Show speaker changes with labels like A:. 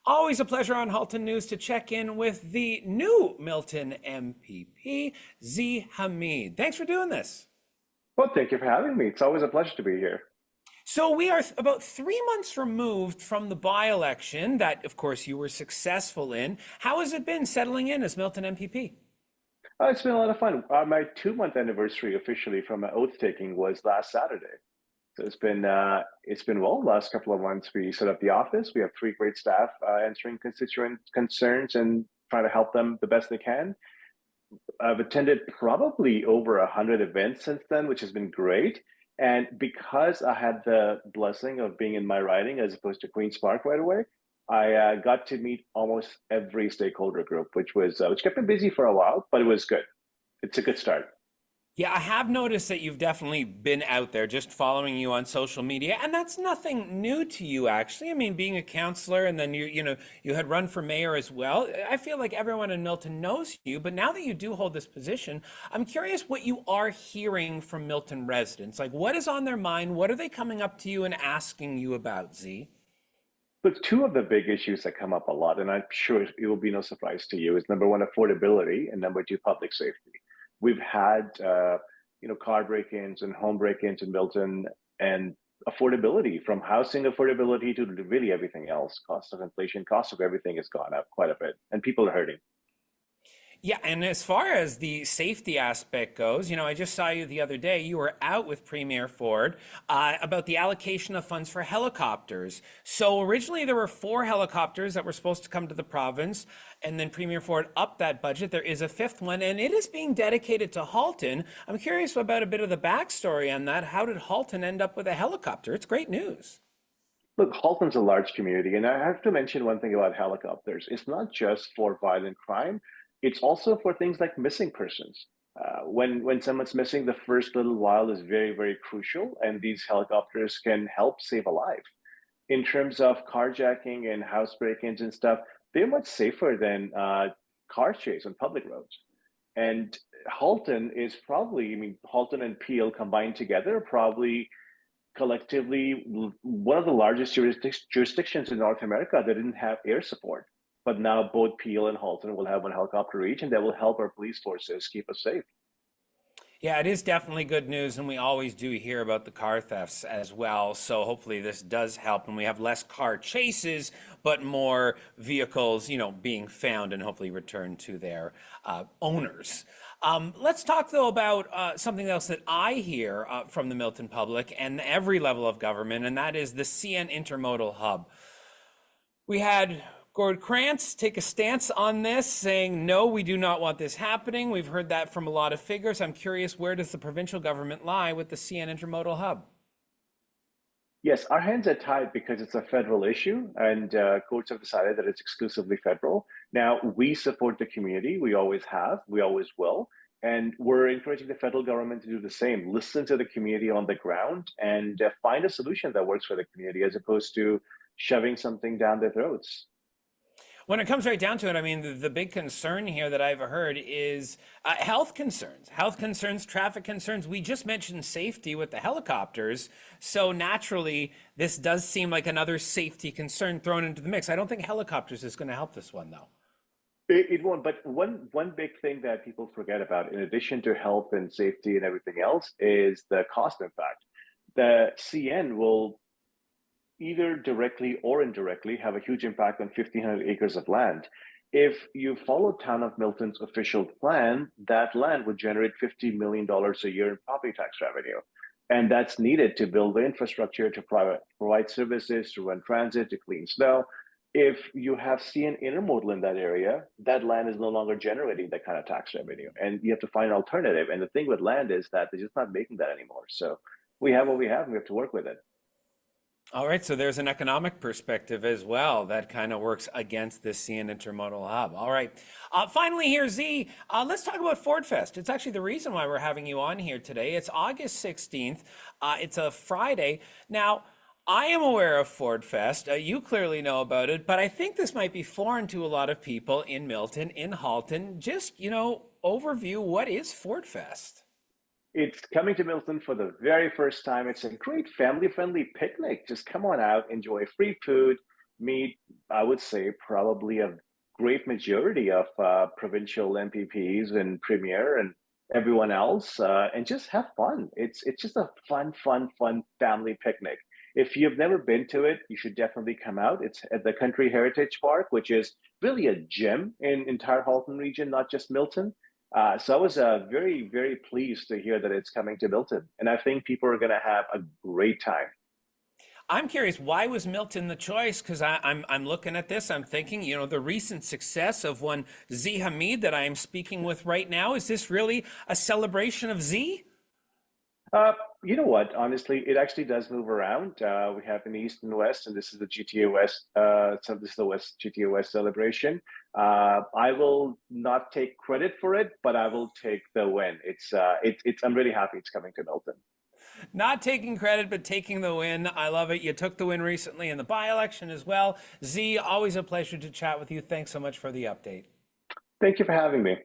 A: Always a pleasure on Halton News to check in with the new Milton MPP Zee Hamid. Thanks for doing this.
B: Well, thank you for having me. It's always a pleasure to be here.
A: So we are about 3 months removed from the by-election that, of course, you were successful in. How has it been settling in as Milton MPP?
B: It's been a lot of fun. My 2 month anniversary officially from my oath taking was last Saturday. So it's been well. Last couple of months, we set up the office. We have three great staff answering constituent concerns and trying to help them the best they can. I've attended probably over 100 events since then, which has been great. And because I had the blessing of being in my riding as opposed to Queen's Park right away, I got to meet almost every stakeholder group, which kept me busy for a while, but it was good. It's a good start.
A: Yeah, I have noticed that you've definitely been out there just following you on social media, and that's nothing new to you actually. I mean, being a counselor and then you had run for mayor as well. I feel like everyone in Milton knows you, but now that you do hold this position, I'm curious what you are hearing from Milton residents. Like what is on their mind? What are they coming up to you and asking you about, Z?
B: But two of the big issues that come up a lot, and I'm sure it will be no surprise to you, is number one, affordability, and number two, public safety. We've had, car break-ins and home break-ins in Milton, and affordability, from housing affordability to really everything else. Cost of inflation, cost of everything has gone up quite a bit, and people are hurting.
A: Yeah, and as far as the safety aspect goes, I just saw you the other day. You were out with Premier Ford about the allocation of funds for helicopters. So originally there were four helicopters that were supposed to come to the province, and then Premier Ford upped that budget. There is a fifth one, and it is being dedicated to Halton. I'm curious about a bit of the backstory on that. How did Halton end up with a helicopter? It's great news.
B: Look, Halton's a large community, and I have to mention one thing about helicopters. It's not just for violent crime; it's also for things like missing persons. When someone's missing, the first little while is very, very crucial, and these helicopters can help save a life. In terms of carjacking and house break-ins and stuff, they're much safer than car chase on public roads. And Halton is probably, I mean, Halton and Peel combined together, probably collectively one of the largest jurisdictions in North America that didn't have air support. But now both Peel and Halton will have one helicopter each, and that will help our police forces keep us safe.
A: Yeah, it is definitely good news, and we always do hear about the car thefts as well. So hopefully this does help, and we have less car chases, but more vehicles, being found and hopefully returned to their owners. Let's talk though about something else that I hear from the Milton public and every level of government, and that is the CN Intermodal Hub. We had Gord Krantz take a stance on this, saying, no, we do not want this happening. We've heard that from a lot of figures. I'm curious, where does the provincial government lie with the CN Intermodal Hub?
B: Yes, our hands are tied because it's a federal issue, and courts have decided that it's exclusively federal. Now, we support the community. We always have, we always will. And we're encouraging the federal government to do the same. Listen to the community on the ground and find a solution that works for the community as opposed to shoving something down their throats.
A: When it comes right down to it, I mean, the big concern here that I've heard is health concerns, traffic concerns. We just mentioned safety with the helicopters. So naturally, this does seem like another safety concern thrown into the mix. I don't think helicopters is going to help this one, though.
B: It won't, but one big thing that people forget about, in addition to health and safety and everything else, is the cost impact. The CN will either directly or indirectly have a huge impact on 1,500 acres of land. If you follow Town of Milton's official plan, that land would generate $50 million a year in property tax revenue. And that's needed to build the infrastructure, to provide services, to run transit, to clean snow. If you have CN Intermodal in that area, that land is no longer generating that kind of tax revenue. And you have to find an alternative. And the thing with land is that they're just not making that anymore. So we have what we have, and we have to work with it.
A: All right, so there's an economic perspective as well that kind of works against this CN Intermodal Hub. All right, finally here, Z, let's talk about Ford Fest. It's actually the reason why we're having you on here today. It's August 16th. It's a Friday. Now, I am aware of Ford Fest. You clearly know about it, but I think this might be foreign to a lot of people in Milton, in Halton. Just, overview, what is Ford Fest?
B: It's coming to Milton for the very first time. It's a great family friendly picnic. Just come on out, enjoy free food, meet, I would say, probably a great majority of provincial MPPs and premier and everyone else, and just have fun. It's just a fun family picnic. If you've never been to it, you should definitely come out. It's at the Country Heritage Park, which is really a gem in entire Halton region, not just Milton. So I was very pleased to hear that it's coming to Milton, and I think people are going to have a great time.
A: I'm curious, why was Milton the choice? Because I'm looking at this, I'm thinking, the recent success of one Zee Hamid that I am speaking with right now. Is this really a celebration of Zee?
B: Uh, you know what? Honestly, it actually does move around. We have an East and West, and this is the GTA West. So this is the West GTA West celebration. I will not take credit for it, but I will take the win. It's. I'm really happy it's coming to Milton.
A: Not taking credit, but taking the win. I love it. You took the win recently in the by-election as well. Zee, always a pleasure to chat with you. Thanks so much for the update.
B: Thank you for having me.